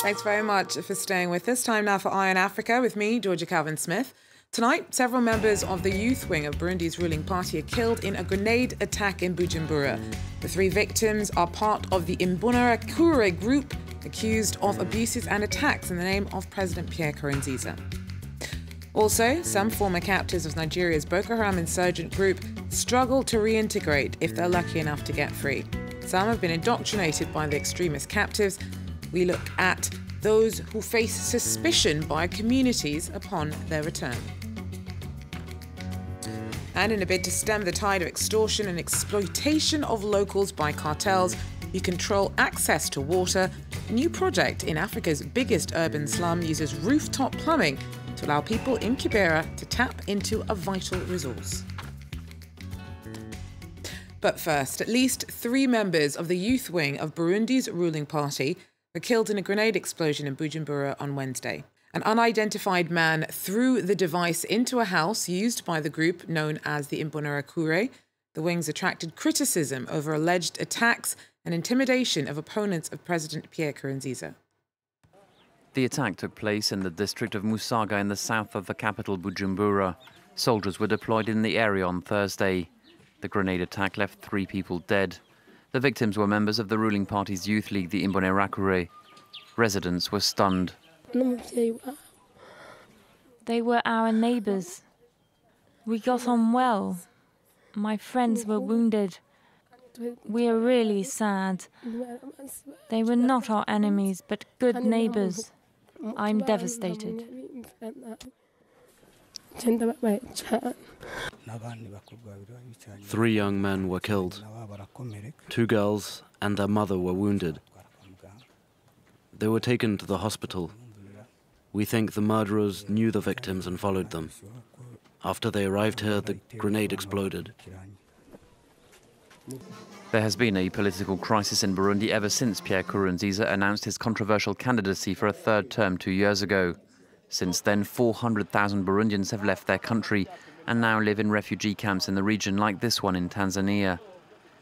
Thanks very much for staying with us. Time now for Eye on Africa with me, Georgia Calvin-Smith. Tonight, several members of the youth wing of Burundi's ruling party are killed in a grenade attack in Bujumbura. The 3 victims are part of the Imbonerakure group accused of abuses and attacks in the name of President Pierre Nkurunziza. Also, some former captives of Nigeria's Boko Haram insurgent group struggle to reintegrate if they're lucky enough to get free. Some have been indoctrinated by the extremist captives. We look at those who face suspicion by communities upon their return. And in a bid to stem the tide of extortion and exploitation of locals by cartels who control access to water, a new project in Africa's biggest urban slum uses rooftop plumbing to allow people in Kibera to tap into a vital resource. But first, at least 3 members of the youth wing of Burundi's ruling party were killed in a grenade explosion in Bujumbura on Wednesday. An unidentified man threw the device into a house used by the group known as the Imbonerakure. The wings attracted criticism over alleged attacks and intimidation of opponents of President Pierre Nkurunziza. The attack took place in the district of Musaga in the south of the capital Bujumbura. Soldiers were deployed in the area on Thursday. The grenade attack left 3 people dead. The victims were members of the ruling party's youth league, the Imbonerakure. Residents were stunned. They were our neighbours. We got on well. My friends were wounded. We are really sad. They were not our enemies, but good neighbours. I'm devastated. 3 young men were killed. 2 girls and their mother were wounded. They were taken to the hospital. We think the murderers knew the victims and followed them. After they arrived here, the grenade exploded. There has been a political crisis in Burundi ever since Pierre Nkurunziza announced his controversial candidacy for a 3rd term 2 years ago. Since then, 400,000 Burundians have left their country and now live in refugee camps in the region like this one in Tanzania.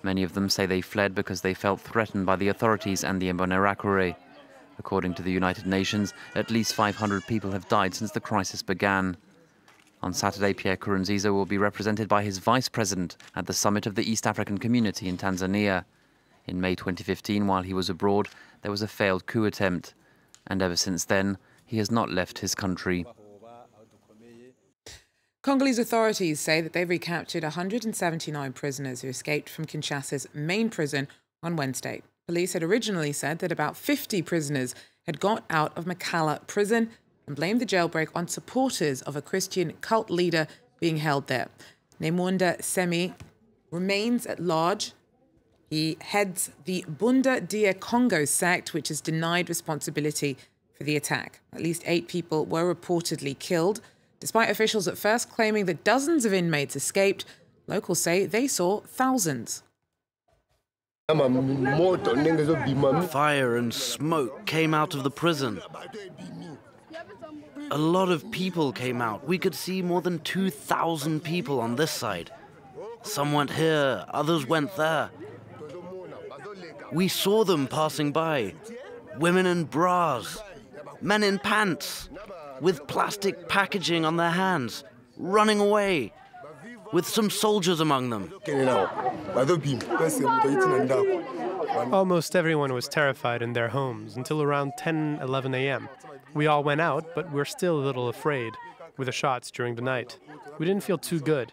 Many of them say they fled because they felt threatened by the authorities and the Imbonerakure. According to the United Nations, at least 500 people have died since the crisis began. On Saturday, Pierre Nkurunziza will be represented by his vice president at the summit of the East African Community in Tanzania. In May 2015, while he was abroad, there was a failed coup attempt. And ever since then, he has not left his country. Congolese authorities say that they've recaptured 179 prisoners who escaped from Kinshasa's main prison on Wednesday. Police had originally said that about 50 prisoners had got out of Makala prison and blamed the jailbreak on supporters of a Christian cult leader being held there. Nemunda Semi remains at large. He heads the Bunda Dia Congo sect, which has denied responsibility for the attack. At least 8 people were reportedly killed. Despite officials at first claiming that dozens of inmates escaped, locals say they saw thousands. Fire and smoke came out of the prison. A lot of people came out. We could see more than 2,000 people on this side. Some went here, others went there. We saw them passing by. Women in bras, men in pants, with plastic packaging on their hands, running away, with some soldiers among them. Almost everyone was terrified in their homes until around 10-11 a.m. We all went out, but we're still a little afraid with the shots during the night. We didn't feel too good,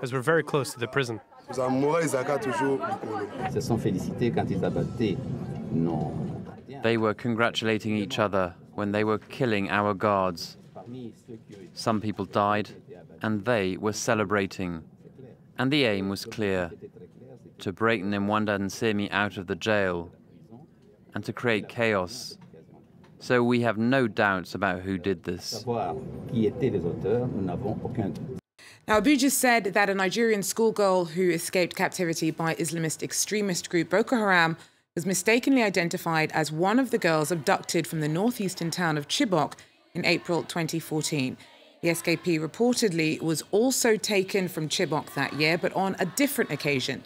as we're very close to the prison. They were congratulating each other when they were killing our guards. Some people died, and they were celebrating. And the aim was clear: to break Nemunda Nsemi out of the jail and to create chaos. So we have no doubts about who did this. Now, Abuja said that a Nigerian schoolgirl who escaped captivity by Islamist extremist group Boko Haram was mistakenly identified as one of the girls abducted from the northeastern town of Chibok in April 2014. The SKP reportedly was also taken from Chibok that year, but on a different occasion.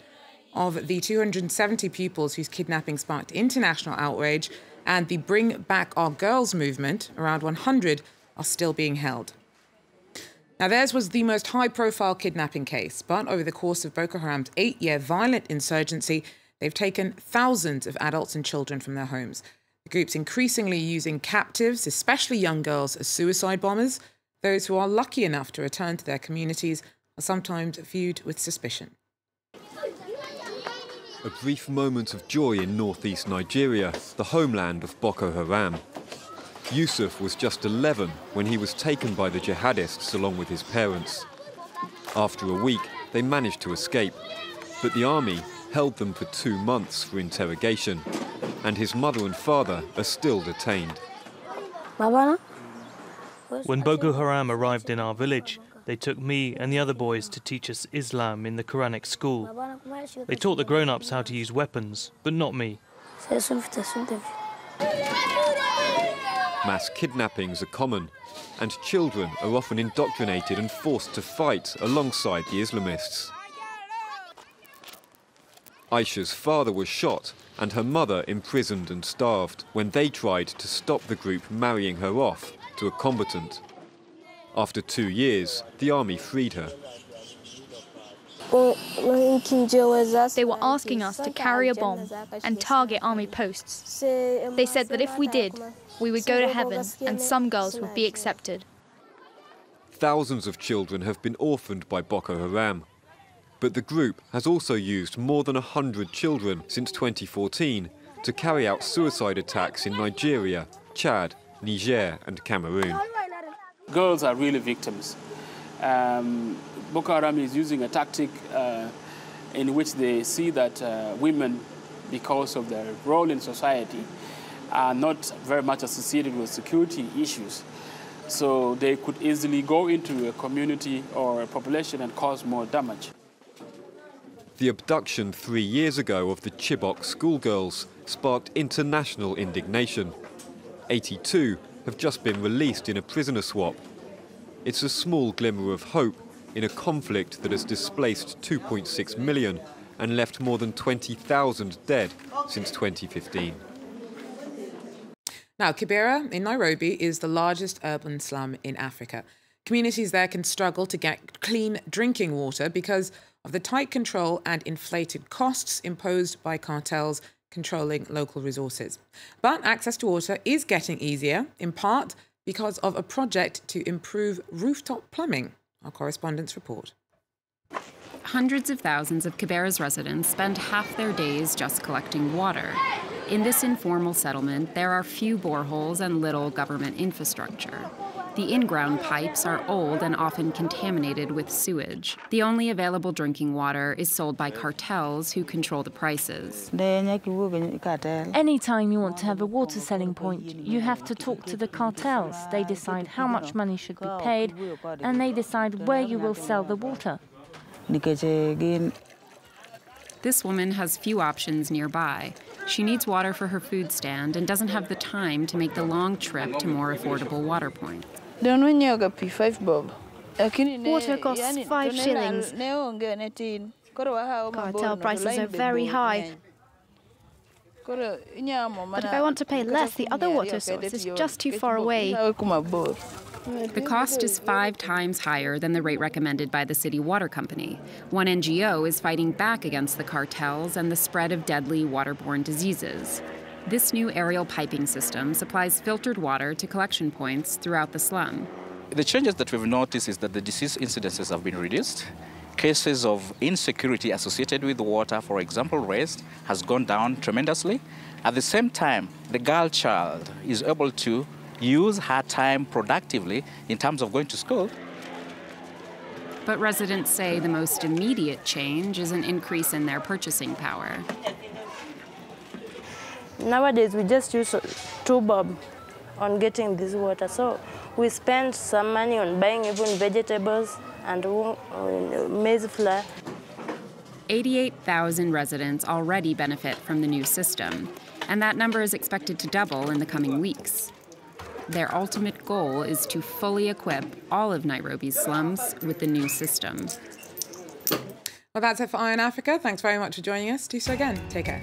Of the 270 pupils whose kidnapping sparked international outrage, and the Bring Back Our Girls movement, around 100, are still being held. Now, theirs was the most high-profile kidnapping case, but over the course of Boko Haram's 8-year violent insurgency, they've taken thousands of adults and children from their homes. The group's increasingly using captives, especially young girls, as suicide bombers. Those who are lucky enough to return to their communities are sometimes viewed with suspicion. A brief moment of joy in northeast Nigeria, the homeland of Boko Haram. Yusuf was just 11 when he was taken by the jihadists along with his parents. After a week, they managed to escape, but the army held them for 2 months for interrogation, and his mother and father are still detained. When Boko Haram arrived in our village, they took me and the other boys to teach us Islam in the Quranic school. They taught the grown-ups how to use weapons, but not me. Mass kidnappings are common, and children are often indoctrinated and forced to fight alongside the Islamists. Aisha's father was shot and her mother imprisoned and starved when they tried to stop the group marrying her off to a combatant. After 2 years, the army freed her. They were asking us to carry a bomb and target army posts. They said that if we did, we would go to heaven and some girls would be accepted. Thousands of children have been orphaned by Boko Haram. But the group has also used more than 100 children since 2014 to carry out suicide attacks in Nigeria, Chad, Niger and Cameroon. Girls are really victims. Boko Haram is using a tactic in which they see that women, because of their role in society, are not very much associated with security issues. So they could easily go into a community or a population and cause more damage. The abduction 3 years ago of the Chibok schoolgirls sparked international indignation. 82 have just been released in a prisoner swap. It's a small glimmer of hope in a conflict that has displaced 2.6 million and left more than 20,000 dead since 2015. Now, Kibera in Nairobi is the largest urban slum in Africa. Communities there can struggle to get clean drinking water because of the tight control and inflated costs imposed by cartels controlling local resources. But access to water is getting easier, in part because of a project to improve rooftop plumbing. Our correspondents report. Hundreds of thousands of Kibera's residents spend half their days just collecting water. In this informal settlement, there are few boreholes and little government infrastructure. The in-ground pipes are old and often contaminated with sewage. The only available drinking water is sold by cartels who control the prices. Anytime you want to have a water selling point, you have to talk to the cartels. They decide how much money should be paid, and they decide where you will sell the water. This woman has few options nearby. She needs water for her food stand and doesn't have the time to make the long trip to more affordable water points. Water costs 5 shillings. Cartel prices are very high. But if I want to pay less, the other water source is just too far away. The cost is 5 times higher than the rate recommended by the city water company. One NGO is fighting back against the cartels and the spread of deadly waterborne diseases. This new aerial piping system supplies filtered water to collection points throughout the slum. The changes that we've noticed is that the disease incidences have been reduced. Cases of insecurity associated with water, for example, raised, has gone down tremendously. At the same time, the girl child is able to use her time productively in terms of going to school. But residents say the most immediate change is an increase in their purchasing power. Nowadays, we just use 2 bob on getting this water. So we spend some money on buying even vegetables and maize flour. 88,000 residents already benefit from the new system, and that number is expected to double in the coming weeks. Their ultimate goal is to fully equip all of Nairobi's slums with the new system. Well, that's it for Eye on Africa. Thanks very much for joining us. Do so again. Take care.